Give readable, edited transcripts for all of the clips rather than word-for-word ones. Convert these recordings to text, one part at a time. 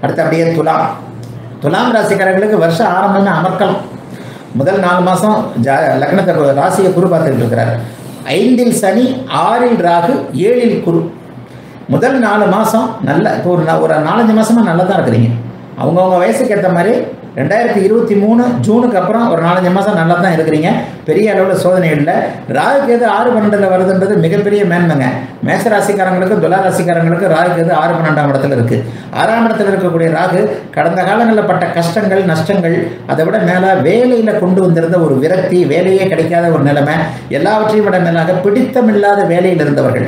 அடுத்து அப்படியே துலாம் ராசிக்காரர்களுக்கு வருஷம் ஆரம்பமே அமர்க்கலாம். முதல் 4 மாதம் லக்னத்தை ராசியை குரு பார்த்துக்கிட்டு இருக்கிறார். 5ல் சனி, 6ல் ராகு, 7ல் குரு. முதல் 4 மாதம் நல்ல, இப்போ ஒரு 4-5 மாதமாக நல்லா தான் இருக்கிறீங்க. அவங்கவுங்க வயசுக்கு ஏற்ற மாதிரி 2023 ஜூனுக்கு அப்புறம் ஒரு 4-5 மாதம் நல்லா தான் இருக்கிறீங்க. பெரிய அளவில் சோதனை இல்லை. ராகுக்கு எது 6-12 வருதுன்றது மிகப்பெரிய மேன்மைங்க. மேஷ ராசிக்காரங்களுக்கு, துலா ராசிக்காரங்களுக்கு ராகுக்கு எது 6-12ஆம் இடத்துல இருக்குது. 6ஆம் இடத்துல இருக்கக்கூடிய ராகு கடந்த காலங்களில் பட்ட கஷ்டங்கள், நஷ்டங்கள், அதை விட மேலே வேலையில் கொண்டு வந்திருந்த ஒரு விரக்தி, வேலையே கிடைக்காத ஒரு நிலைமை, எல்லாவற்றையும் விட மேலாக பிடித்தமில்லாத வேலையில் இருந்தவர்கள்,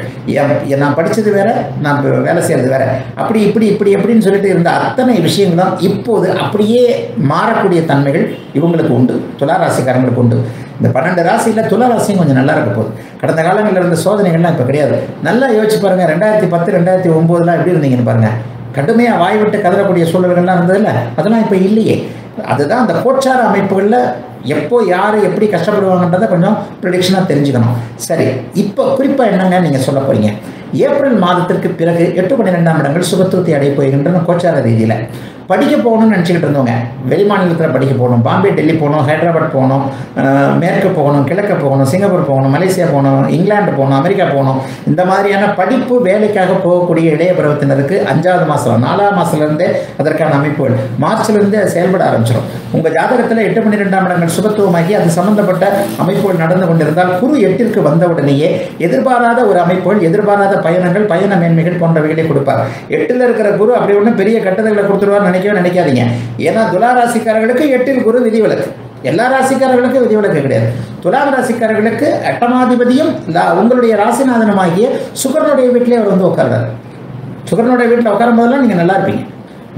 நான் படித்தது வேற, நான் வேலை செய்கிறது வேற, அப்படி இப்படின்னு சொல்லிட்டு இருந்த அத்தனை விஷயங்களும் இப்போது அப்படியே மாறக்கூடிய தன்மைகள் இவங்களுக்கு உண்டு, துலா ராசிக்காரங்களுக்கு உண்டு. இந்த 12 ராசியில் துலா ராசியும் கொஞ்சம் நல்லா இருக்க போகுது. கடந்த காலங்களில் இருந்த சோதனைகள்லாம் இப்போ கிடையாது. நல்லா யோசிச்சு பாருங்கள். 2010, 2009 எப்படி இருந்தீங்கன்னு பாருங்கள். கடுமையாக வாய் விட்டு கதறக்கூடிய சூழல்கள்லாம் இருந்ததில்ல, அதெல்லாம் இப்போ இல்லையே. அதுதான் அந்த கோச்சார அமைப்புகளில் எப்போ யார் எப்படி கஷ்டப்படுவாங்கன்றதை கொஞ்சம் ப்ரெடிக்ஷனாக தெரிஞ்சுக்கணும். சரி, இப்போ குறிப்பாக என்னங்க நீங்கள் சொல்ல போகிறீங்க? ஏப்ரல் மாதத்திற்கு பிறகு 8-12ஆம் இடங்கள் சுபத்துவத்தை அடைய போகின்றன கோச்சார ரீதியில். படிக்க போகணும்னு நினச்சிக்கிட்டு இருந்தவங்க, வெளிமாநிலத்தில் படிக்க போகணும், பாம்பே, டெல்லி போகணும், ஹைதராபாத் போகணும், மேற்கு போகணும், கிழக்கு போகணும், சிங்கப்பூர் போகணும், மலேசியா போகணும், இங்கிலாந்து போகணும், அமெரிக்கா போகணும், இந்த மாதிரியான படிப்பு வேலைக்காக போகக்கூடிய இளைய பருவத்தினருக்கு 5வது மாதம் 4ஆம் மாதத்துலேருந்தே அதற்கான அமைப்புகள் மார்ச்லேருந்தே செயல்பட ஆரம்பிச்சிடும். உங்கள் ஜாதகத்தில் 8-12ஆம் இடங்கள் சுபத்துவமாகி அது சம்பந்தப்பட்ட அமைப்புகள் நடந்து கொண்டிருந்தால் குரு 8ற்கு வந்தவுடனேயே எதிர்பாராத ஒரு அமைப்புகள், எதிர்பாராத பயணங்கள், பயண மேன்மைகள் போன்றவைகளை கொடுப்பார். 8ல் இருக்கிற குரு அப்படி ஒன்றும் பெரிய கட்டளைகளை கொடுத்துருவார் நினைக்காதீங்க. ஏன்னா துலா ராசிக்காரர்களுக்கு 8ல் குரு விதிவிலக்கு. எல்லா ராசிக்காரர்களுக்கும் விதிவிலக்கு கிடையாது. துலாம் ராசிக்காரர்களுக்கு 8ஆம் உங்களுடைய ராசிநாதனமாகிய சுக்கிரனுடைய வீட்டிலே அவர் வந்து உட்கார்றாரு. சுக்கிரனுடைய வீட்டில் உட்காரும் போதெல்லாம் நீங்கள் நல்லா இருப்பீங்க.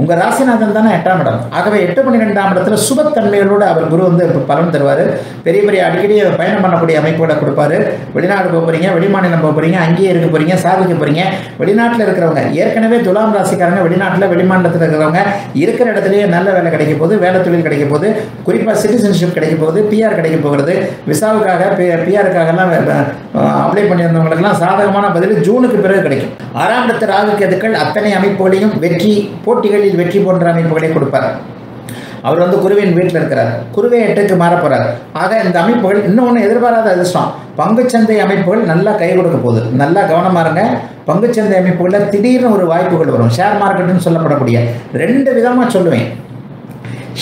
உங்கள் ராசிநாதன் தானே 8ஆம் இடம். ஆகவே 8-12ஆம் இடத்துல சுபத்தன்மைகளோடு அவர் குரு வந்து பலன் தருவார். பெரிய பெரிய அடிக்கடி பயணம் பண்ணக்கூடிய அமைப்புகளை கொடுப்பாரு. வெளிநாடு போக போகிறீங்க, வெளிமாநிலம் போக போகிறீங்க, அங்கேயே இருக்க போகிறீங்க, சாதிக்க போகிறீங்க. வெளிநாட்டில் இருக்கிறவங்க, ஏற்கனவே துலாம் ராசிக்காரங்க வெளிநாட்டில் வெளிமாநிலத்தில் இருக்கிறவங்க இருக்கிற இடத்துலையே நல்ல வேலை கிடைக்க போகுது, வேலை தொழில் கிடைக்க போகுது, குறிப்பாக சிட்டிசன்ஷிப் கிடைக்க போகுது, பிஆர் கிடைக்க போகிறது. விசாவுக்காக பிஆருக்காகலாம் அப்ளை பண்ணியிருந்தவங்களுக்கெல்லாம் சாதகமான பதில் ஜூனுக்கு பிறகு கிடைக்கும். 6ஆம் இடத்து ராகு கேதுக்கள் அத்தனை அமைப்புகளையும் போட்டிகளில் வெற்றி போன்ற அமைப்புகளை கொடுப்பார். அவர் வந்து குருவின் வீட்டில் இருக்கிறார். குருவே 8க்கு மாற போறார். ஆக இந்த அமைப்புகள் இன்னொன்று எதிர்பாராத அதிர்ஷ்டம். பங்குச்சந்தை அமைப்புகள் நல்லா கை கொடுக்க போகுது. நல்லா கவனமாக இருங்க. பங்குச்சந்தை அமைப்புகளில் திடீர்னு ஒரு வாய்ப்புகள் வரும். ஷேர் மார்க்கெட்டுன்னு சொல்லப்படக்கூடிய 2 விதமாக சொல்லுவேன்.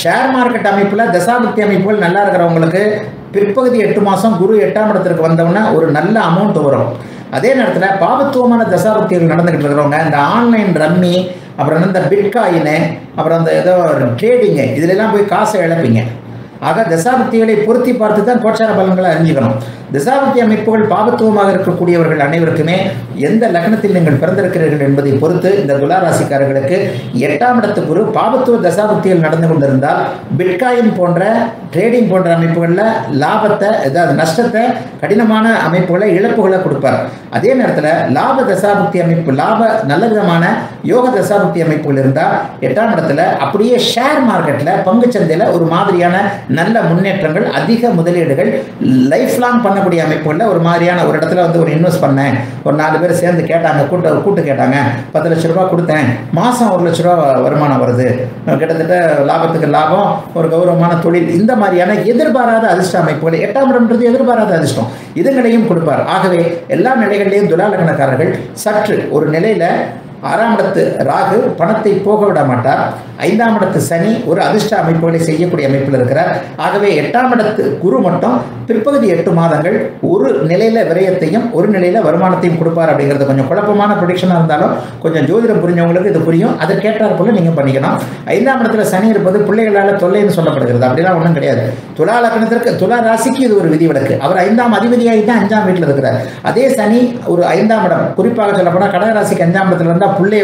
ஷேர் மார்க்கெட் அமைப்பில் தசாபுக்தி அமைப்புகள் நல்லா இருக்கிறவங்களுக்கு பிற்பகுதி 8 மாதம் குரு 8ஆம் இடத்திற்கு வந்தோன்னா ஒரு நல்ல அமௌண்ட் வரும். அதே நேரத்தில் பாபத்துவமான தசாபுக்திகள் நடந்துக்கிட்டு இருக்கிறவங்க இந்த ஆன்லைன் ரம்மி, அப்புறம் இந்த பிட்காயினு, அப்புறம் அந்த ஏதோ ட்ரேடிங்கு, இதிலெல்லாம் போய் காசை இழப்பீங்க. ஆக தசாபுக்திகளை பொருத்தி பார்த்து தான் கோச்சார பலன்களை அறிஞ்சிக்கணும். தசாபுக்தி அமைப்புகள் பாபத்துவமாக இருக்கக்கூடியவர்கள் அனைவருக்குமே எந்த லக்னத்தில் நீங்கள் பிறந்திருக்கிறீர்கள் என்பதை பொறுத்து இந்த துலா ராசிக்காரர்களுக்கு 8ஆம் இடத்து குரு பாபத்துவ தசாபுக்திகள் நடந்து கொண்டிருந்தால் பிட்காயின் போன்ற ட்ரேடிங் போன்ற அமைப்புகளில் லாபத்தை, ஏதாவது நஷ்டத்தை, கடினமான அமைப்புகளை, இழப்புகளை கொடுப்பார். அதே நேரத்தில் லாப தசாபுக்தி அமைப்பு, நல்ல விதமான யோக தசாபுக்தி அமைப்புகள் இருந்தால் 8ஆம் இடத்துல அப்படியே ஷேர் மார்க்கெட்டில், பங்குச்சந்தையில் ஒரு மாதிரியான நல்ல முன்னேற்றங்கள், அதிக முதலீடுகள், லைஃப் லாங் பண்ணக்கூடிய அமைப்புகளில் ஒரு மாதிரியான ஒரு இடத்துல வந்து ஒரு இன்வெஸ்ட் பண்ணேன், ஒரு 4 பேர் சேர்ந்து கேட்டாங்க, கூட்டு கேட்டாங்க, 10 லட்ச ரூபா கொடுத்தேன், மாதம் 1 லட்ச ரூபா வருமானம் வருது, கிட்டத்தட்ட லாபத்துக்கு லாபம், ஒரு கௌரவமான தொழில், இந்த மாதிரியான எதிர்பாராத அதிர்ஷ்ட அமைப்புகள், 8ஆம் இடம்ன்றது எதிர்பாராத அதிர்ஷ்டம், இதுங்களையும் கொடுப்பார். ஆகவே எல்லா நிலைகளிலேயும் துலா லக்னக்காரர்கள் சற்று ஒரு நிலையில் 6ஆம் இடத்து ராகு பணத்தை போக விட மாட்டார். 5ஆம் இடத்து சனி ஒரு அதிர்ஷ்ட அமைப்புகளை செய்யக்கூடிய அமைப்பில் இருக்கிறார். ஆகவே 8ஆம் இடத்து குரு மட்டும் பிற்பகுதி 8 மாதங்கள் ஒரு நிலையில் விரயத்தையும் ஒரு நிலையில் வருமானத்தையும் கொடுப்பார். அப்படிங்கிறது கொஞ்சம் குழப்பமான ப்ரொடிக்ஷனாக இருந்தாலும் கொஞ்சம் ஜோதிடம் புரிஞ்சவங்களுக்கு இது புரியும். அதை கேட்டார் போல நீங்கள் பண்ணிக்கணும். 5ஆம் இடத்துல சனி இருப்பது பிள்ளைகளால் தொல்லைன்னு சொல்லப்படுகிறது. அப்படிலாம் ஒன்றும் கிடையாது. துலா லக்னத்திற்கு, துலா ராசிக்கு இது ஒரு விதிவிலக்கு. அவர் 5ஆம் அதிபதியாகி தான் 5ஆம் வீட்டில் இருக்கிறார். அதே சனி ஒரு 5ஆம் இடம், குறிப்பாக சொல்லப்போனால் கடகராசிக்கு 5ஆம் இடத்துல இருந்தால் பிள்ளைய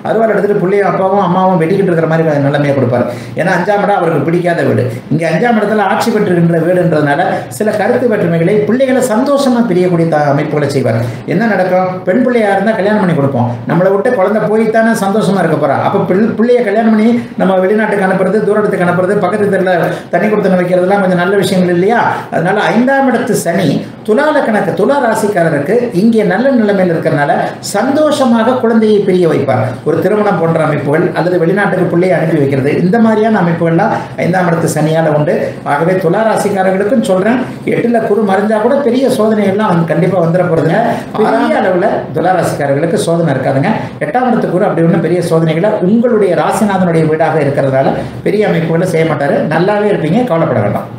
அறுவாள் எடுத்துட்டு பிள்ளைய அப்பாவும் அம்மாவும் வெட்டிக்கிட்டு இருக்கிற மாதிரி நிலைமையை கொடுப்பார். ஏன்னா 5ஆம் இடம் அவருக்கு பிடிக்காத வீடு. இங்கே 5ஆம் இடத்துல ஆட்சி பெற்றுகின்ற வீடுன்றதுனால சில கருத்து வேற்றுமைகளை, பிள்ளைகளை சந்தோஷமாக பிரியக்கூடிய அமைப்புகளை செய்வார். என்ன நடக்கும்? பெண் பிள்ளையாக இருந்தால் கல்யாணம் பண்ணி கொடுப்போம். நம்மளை விட்டு குழந்தை போய்த்தானே சந்தோஷமாக இருக்க போகிறா. அப்போ பிள்ளையை கல்யாணம் பண்ணி நம்ம வெளிநாட்டுக்கு அனுப்புறது, தூரத்துக்கு அனுப்புறது, பக்கத்து தெருவில் தண்ணி கொடுத்து வைக்கிறதுலாம் கொஞ்சம் நல்ல விஷயங்கள் இல்லையா? அதனால 5ஆம் இடத்து சனி துலா ராசிக்காரருக்கு இங்கே நல்ல நிலைமையில் இருக்கிறதுனால சந்தோஷமாக குழந்தையை பிரிய வைப்பார். ஒரு திருமணம் போன்ற அமைப்புகள் அல்லது வெளிநாட்டுக்கு பிள்ளையை அனுப்பி வைக்கிறது, இந்த மாதிரியான அமைப்புகள்லாம் 5ஆம் இடத்து சனியால் உண்டு. ஆகவே துலா ராசிக்காரர்களுக்கும் சொல்கிறேன், 8ல் குரு மறைஞ்சால் கூட பெரிய சோதனைகள்லாம் கண்டிப்பாக வந்துட போகிறதுங்க. பெரிய அளவில் துலா ராசிக்காரர்களுக்கு சோதனை இருக்காதுங்க. 8ஆம் இடத்து குரு அப்படி ஒன்றும் பெரிய சோதனைகளை உங்களுடைய ராசிநாதனுடைய வீடாக இருக்கிறதுனால பெரிய அமைப்புகளை செய்ய மாட்டார். நல்லாவே இருப்பீங்க, கவலைப்பட வேண்டாம்.